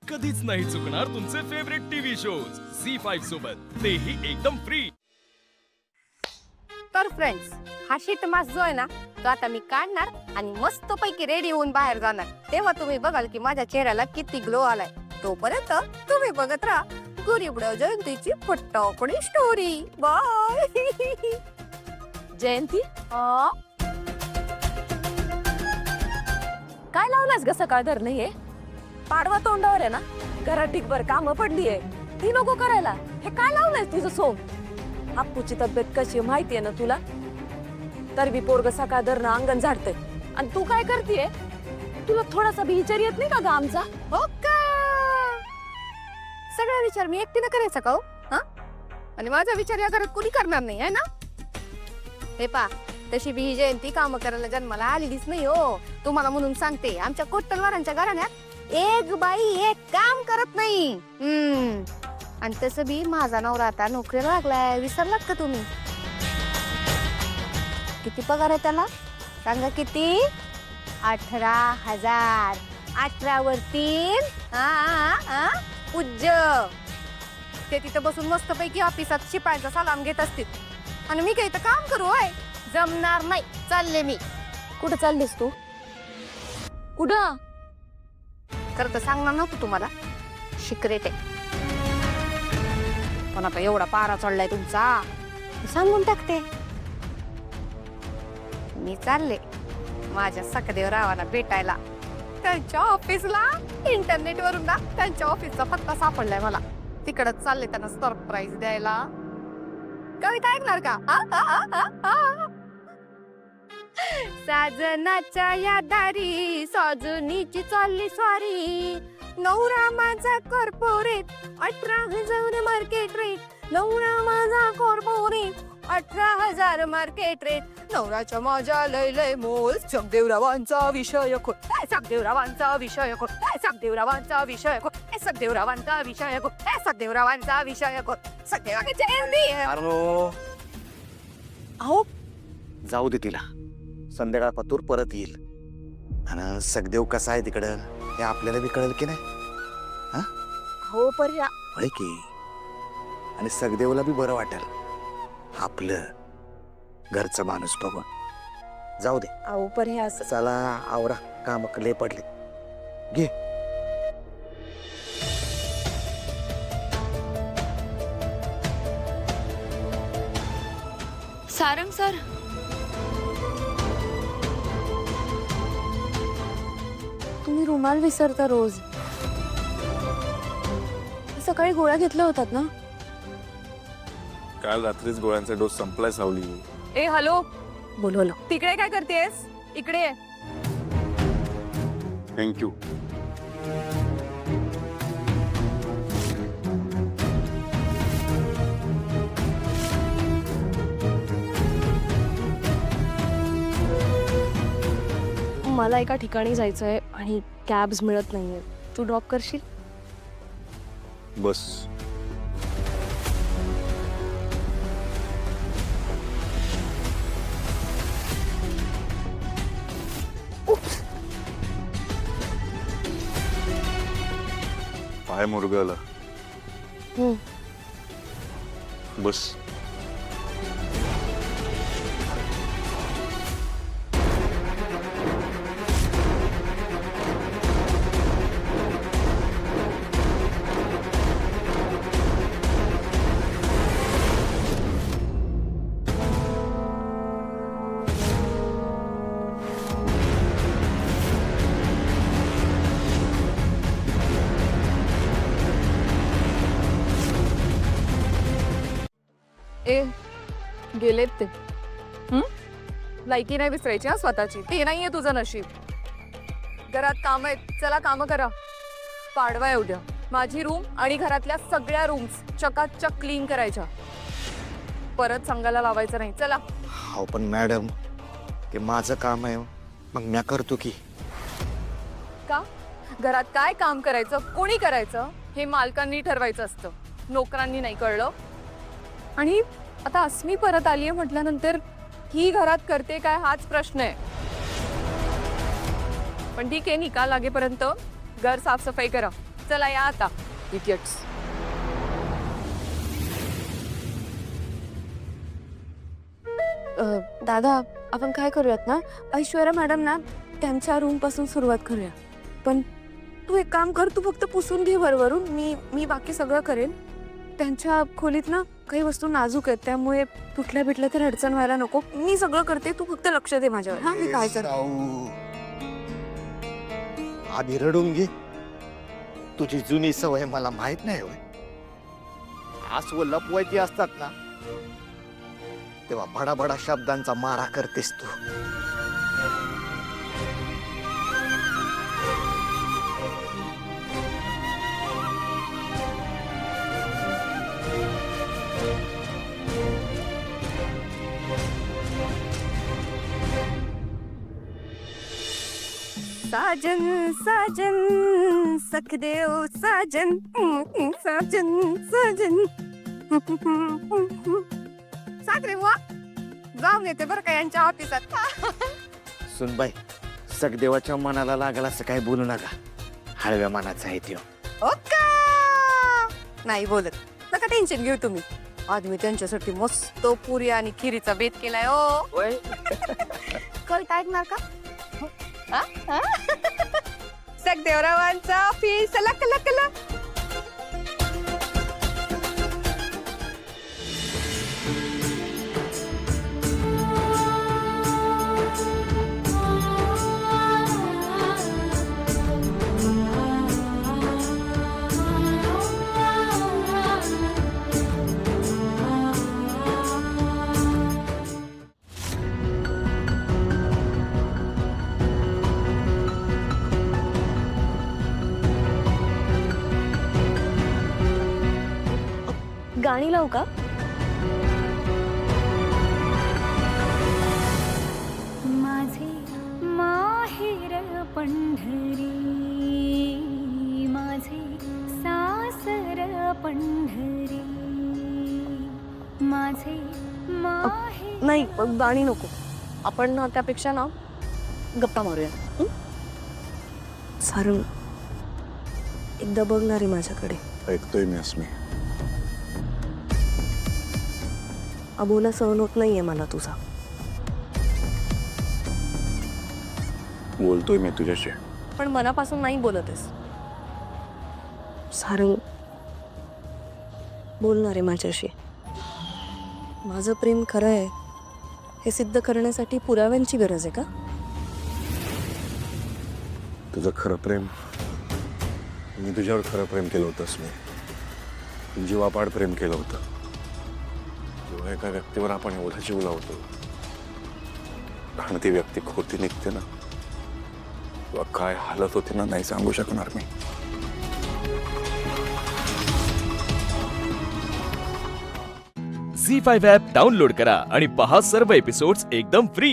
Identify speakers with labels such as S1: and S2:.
S1: कधीच नाही चुकणार तुमचे फेवरेट टीव्ही शोज झी5 सोबत, तेही एकदम फ्री।
S2: तर फ्रेंड्स, हा शीट मास्क जो आहे ना तो आता मी काढणार आणि मस्त पैकी रेडी होऊन बाहेर जाणार। तेव्हा तुम्ही बघाल की माझ्या चेहऱ्याला किती ग्लो आलाय। तोपर्यंत तुम्ही बघत राहा गरीबड्या जयंतीची फटाकडी स्टोरी। बाय।
S3: जयंती काय लावलास ग सकाळ धर नाहीये? पाडवा तोंडावर आहे ना, घरात टिकभर कामं पडलीये, ती नको करायला। हे काय लावलंय तुझं सोंग? अप्पूची तब्येत कशी माहितीये ना तुला? तर बी पोरग सकाळ धरणं अंगण झाडतंय आणि तू काय करतेय? तुला थोडासा बी विचार येत नाही का ग आमचा?
S2: हो का? सगळा विचार मी एकटीने करायचा का हो? हा? आणि माझा विचार या घरात कोणी करणार नाही आहे ना? हे पा, तशी बी ही जयंती काम करायला जन्माला आलेलीच नाही हो। तुम्हाला म्हणून सांगते, आमच्या कोट्टलवारांच्या घराण्यात एक बाई एक काम करत नाही। आणि तसं बी माझा नवरा आता नोकरीला लागलाय, विसरलात का तुम्ही? किती पगार आहे त्याला सांगा? किती? 18,000। 18 वर 3 पूज्य। ते तिथं बसून मस्त पैकी ऑफिसात शिपायांचा सलाम घेत असतील आणि मी काही तर काम करू होय? जमणार नाही, चालले मी।
S3: कुठं चाललीस तू? कुठं?
S2: खरं तर सांगणार नव्हतं तुम्हाला, सिक्रेट आहे। पण आता एवढा पारा चढलाय तुमचा, सांगून टाकते। मी चालले माझ्या सकदेव रावाला भेटायला त्यांच्या ऑफिसला। इंटरनेट वरून ना त्यांच्या ऑफिसचा पत्ता सापडलाय मला, तिकडच चालले त्यांना सरप्राईज द्यायला। कविता ऐकणार का? साजनाच्या या दारी साजनीची चालली स्वारी। नवरा माझा कॉर्पोरेट 18,000 मार्केट रेट। नवरा माझा कॉर्पोरेट 18,000 मार्केट रेट। नवराच्या माझ्या लय लय मोल। सकदेवरावांचा विषय खोल, सकदेवरावांचा विषय खोल, सकदेवरावांचा विषय खोल, सकदेवरावांचा विषय खोल, सकदेवरावांचा विषय खोल। सकदेवाची जयंती।
S4: अहो जाऊ दे तिला, संध्याकाळ पतूर परत येईल आणि सगदेव कसा आहे तिकडं हे आपल्याला बी कळेल की नाही?
S3: हो पर्या
S4: होय की? आणि सगदेवला बी बरं वाटेल आपलं घरचं माणूस बघून। जाऊ दे।
S3: अहो पर्या असं
S4: चला आवरा, काम लय पडले, घे।
S5: सारंग सर,
S3: तुम्ही रुमाल विसरता रोज। सकाळी गोळ्या घेतल्या होतात ना?
S6: काल रात्रीच गोळ्यांचा डोस संपलाय सावली।
S3: ए हॅलो, बोलवलं तिकडे काय करतेस? इकडे ये।
S6: थँक्यू।
S3: मला एका ठिकाणी जायचंय आणि कॅब्स मिळत नाहीये, तू ड्रॉप करशील?
S6: बस पाय मुरगळला। बस
S2: ए गेलेत ते। लायकी नाही विसरायची हा स्वतःची, ते नाहीये तुझं नशीब। घरात काम आहेत, चला काम करा। पाडवा आहे उद्या, माझी रूम आणि घरातल्या सगळ्या रूम्स चकाचक क्लीन करायच्या। परत सांगायला लावायचं नाही, चला।
S4: हो पण मॅडम, ते माझं काम आहे, मग म्या करतो की।
S2: का? घरात काय काम करायचं, कोणी करायचं हे मालकांनी ठरवायचं असतं, नोकरांनी नाही, कळलं? आणि आता अस्मी परत आलीये म्हटल्यानंतर ही घरात करते काय हाच प्रश्न आहे। पण ठीक आहे, निकाल लागेपर्यंत घर साफसफाई करा, चला या आता इडियट्स. दादा आपण काय करूयात ना, ऐश्वर्या मॅडम ना त्यांच्या रूम पासून सुरुवात करूया. पण तू एक काम कर, तू फक्त पुसून घे वरवरून, मी बाकी सगळं करेन. त्यांच्या खोलीत ना काही वस्तू नाजूक आहेत, त्यामुळे तुटल्या बिटल्या तर अडचण व्हायला नको. मी सगळं करते, तू फक्त लक्ष दे माझ्यावर. हा मी काय कर.
S4: आधी रडून घे. तुझी जुनी सवय मला माहित नाही होय. आसव लपवायची असतात ना तेव्हा बडा शब्दांचा मारा करतेस तू.
S2: साजन साजन सखदेव साजन साजन साजन. साखरे वा जाऊन येते बरं का यांच्या ऑफिसात.
S4: सुनबाई, सखदेवाच्या मनाला लागला असं काही बोलू नका. हळव्या मनाचा आहे त्यो.
S2: ओका नाही बोलत, नका टेन्शन घेऊ तुम्ही. आज मी त्यांच्यासाठी मस्त पुरी आणि खिरीचा बेत केलाय. ओ कविता ऐकणार का? सखदेवरावांचा ऑफिस लक लक लक.
S3: गाणी लावू का?
S5: माझे माहेर पंढरी, माझे सासर पंढरी, माझे माहेर.
S3: नाही गाणी नको, आपण ना त्यापेक्षा ना गप्पा मारूया. सारंग एकदा बघणार आहे माझ्याकडे.
S6: ऐकतोय मी अस्मी.
S3: अबोला सहन होत नाहीये मला तुझा.
S6: बोलतोय मी तुझ्याशी.
S3: पण मनापासून नाही बोलत आहेस. सारंग बोलणार आहे माझ्याशी. माझं प्रेम खरं आहे हे सिद्ध करण्यासाठी पुराव्यांची गरज आहे का?
S6: तुझं खरं प्रेम, मी तुझ्यावर खरं प्रेम केलं होतं अस्मी. जीवापाड प्रेम केलं होतं. जेव्हा एका व्यक्तीवर आपण एवढा जीव लावतो आणि ती व्यक्ती खोटी निघते ना, तेव्हा काय हालत होती ना नाही सांगू शकणार मी.
S1: झी5 ॲप डाउनलोड करा आणि पहा सर्व एपिसोड्स एकदम फ्री.